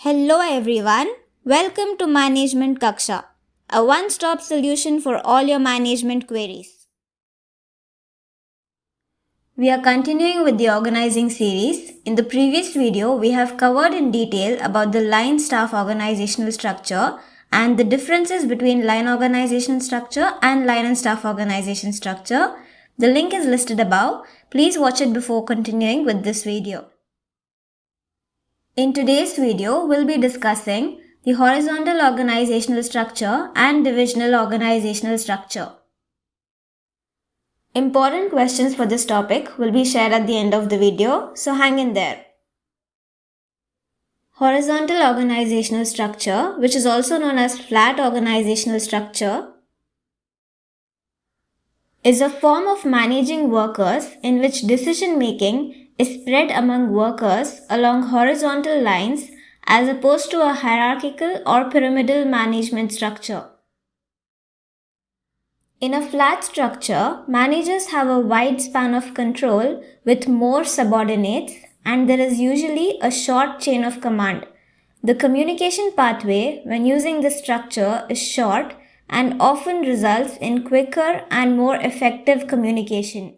Hello everyone, welcome to Management Kaksha, a one-stop solution for all your management queries. We are continuing with the organizing series. In the previous video, we have covered in detail about the line staff organizational structure and the differences between line organizational structure and line and staff organization structure. The link is listed above. Please watch it before continuing with this video. In today's video, we'll be discussing the horizontal organizational structure and divisional organizational structure. Important questions for this topic will be shared at the end of the video, so hang in there. Horizontal organizational structure, which is also known as flat organizational structure, is a form of managing workers in which decision making is spread among workers along horizontal lines as opposed to a hierarchical or pyramidal management structure. In a flat structure, managers have a wide span of control with more subordinates, and there is usually a short chain of command. The communication pathway when using this structure is short and often results in quicker and more effective communication.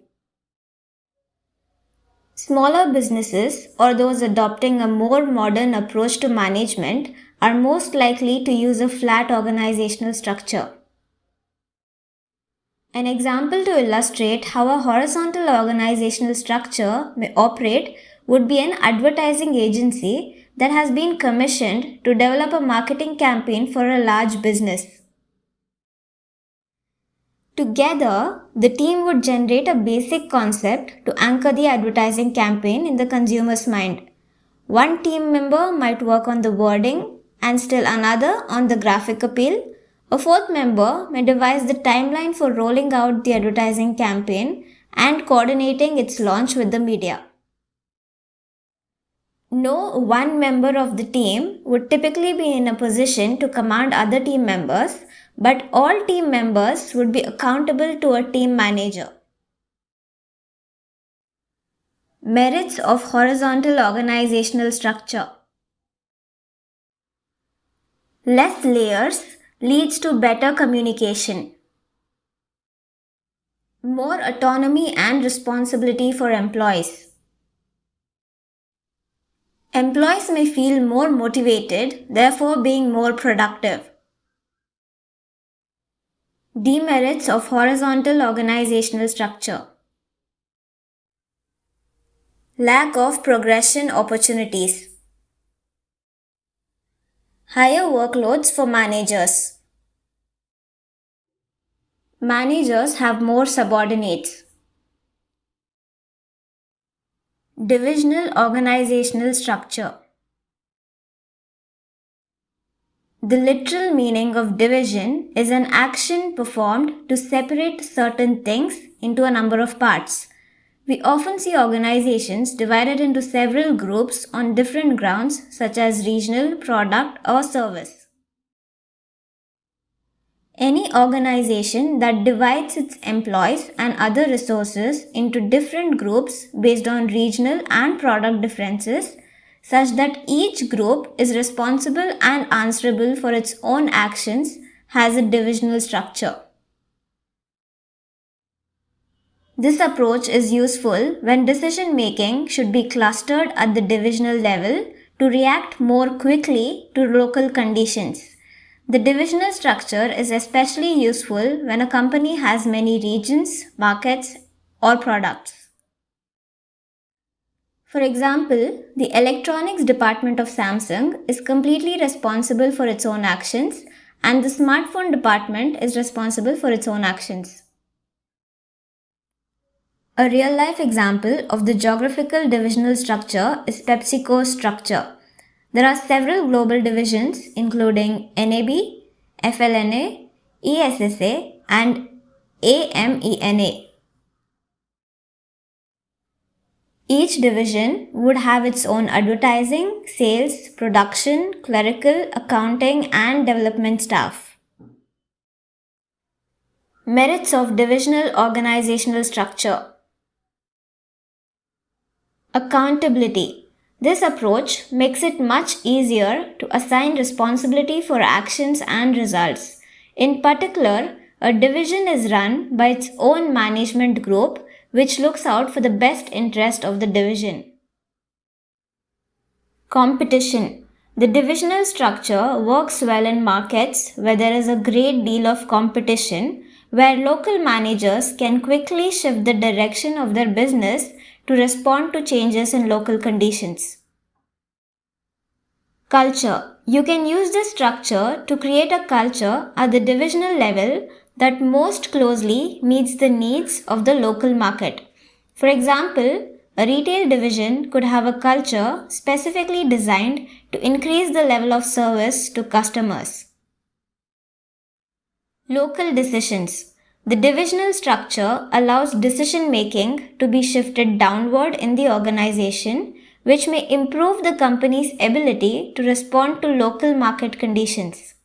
Smaller businesses or those adopting a more modern approach to management are most likely to use a flat organizational structure. An example to illustrate how a horizontal organizational structure may operate would be an advertising agency that has been commissioned to develop a marketing campaign for a large business. Together, the team would generate a basic concept to anchor the advertising campaign in the consumer's mind. One team member might work on the wording and still another on the graphic appeal. A fourth member may devise the timeline for rolling out the advertising campaign and coordinating its launch with the media. No one member of the team would typically be in a position to command other team members, but all team members would be accountable to a team manager. Merits of horizontal organizational structure. Less layers leads to better communication. More autonomy and responsibility for employees. Employees may feel more motivated, therefore being more productive. Demerits of horizontal organizational structure. Lack of progression opportunities. Higher workloads for managers. Managers have more subordinates. Divisional organizational structure. The literal meaning of division is an action performed to separate certain things into a number of parts. We often see organizations divided into several groups on different grounds such as regional, product, or service. Any organization that divides its employees and other resources into different groups based on regional and product differences, such that each group is responsible and answerable for its own actions, has a divisional structure. This approach is useful when decision making should be clustered at the divisional level to react more quickly to local conditions. The divisional structure is especially useful when a company has many regions, markets, or products. For example, the electronics department of Samsung is completely responsible for its own actions, and the smartphone department is responsible for its own actions. A real-life example of the geographical divisional structure is PepsiCo's structure. There are several global divisions including NAB, FLNA, ESSA, and AMENA. Each division would have its own advertising, sales, production, clerical, accounting, and development staff. Merits of divisional organizational structure. Accountability. This approach makes it much easier to assign responsibility for actions and results. In particular, a division is run by its own management group, which looks out for the best interest of the division. Competition. The divisional structure works well in markets where there is a great deal of competition, where local managers can quickly shift the direction of their business to respond to changes in local conditions. Culture. You can use this structure to create a culture at the divisional level that most closely meets the needs of the local market. For example, a retail division could have a culture specifically designed to increase the level of service to customers. Local decisions. The divisional structure allows decision making to be shifted downward in the organization, which may improve the company's ability to respond to local market conditions.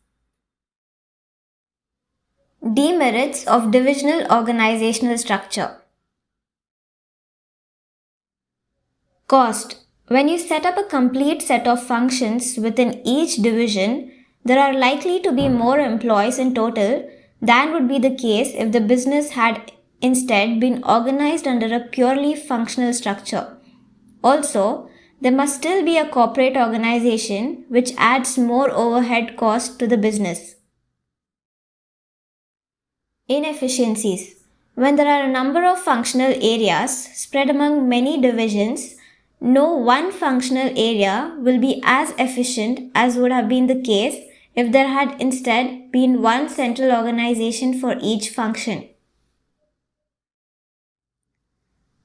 Demerits of divisional organizational structure. Cost. When you set up a complete set of functions within each division, there are likely to be more employees in total than would be the case if the business had instead been organized under a purely functional structure. Also, there must still be a corporate organization, which adds more overhead cost to the business. Inefficiencies. When there are a number of functional areas spread among many divisions, no one functional area will be as efficient as would have been the case if there had instead been one central organization for each function.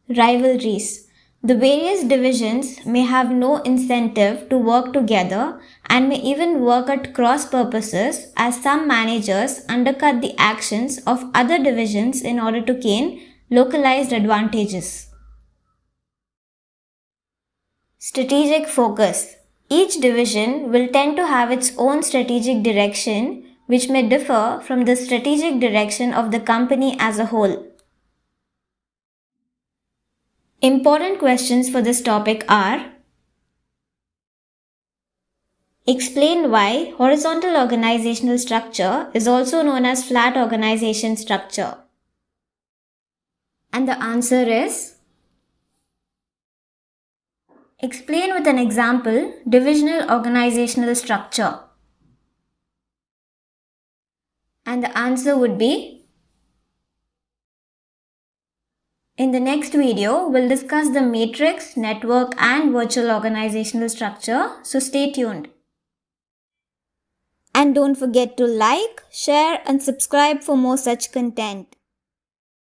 Rivalries. The various divisions may have no incentive to work together and may even work at cross purposes, as some managers undercut the actions of other divisions in order to gain localized advantages. Strategic focus. Each division will tend to have its own strategic direction, which may differ from the strategic direction of the company as a whole. Important questions for this topic are: explain why horizontal organizational structure is also known as flat organization structure. And the answer is: explain with an example divisional organizational structure. And the answer would be: in the next video, we'll discuss the matrix, network, and virtual organizational structure, so stay tuned. And don't forget to like, share, and subscribe for more such content.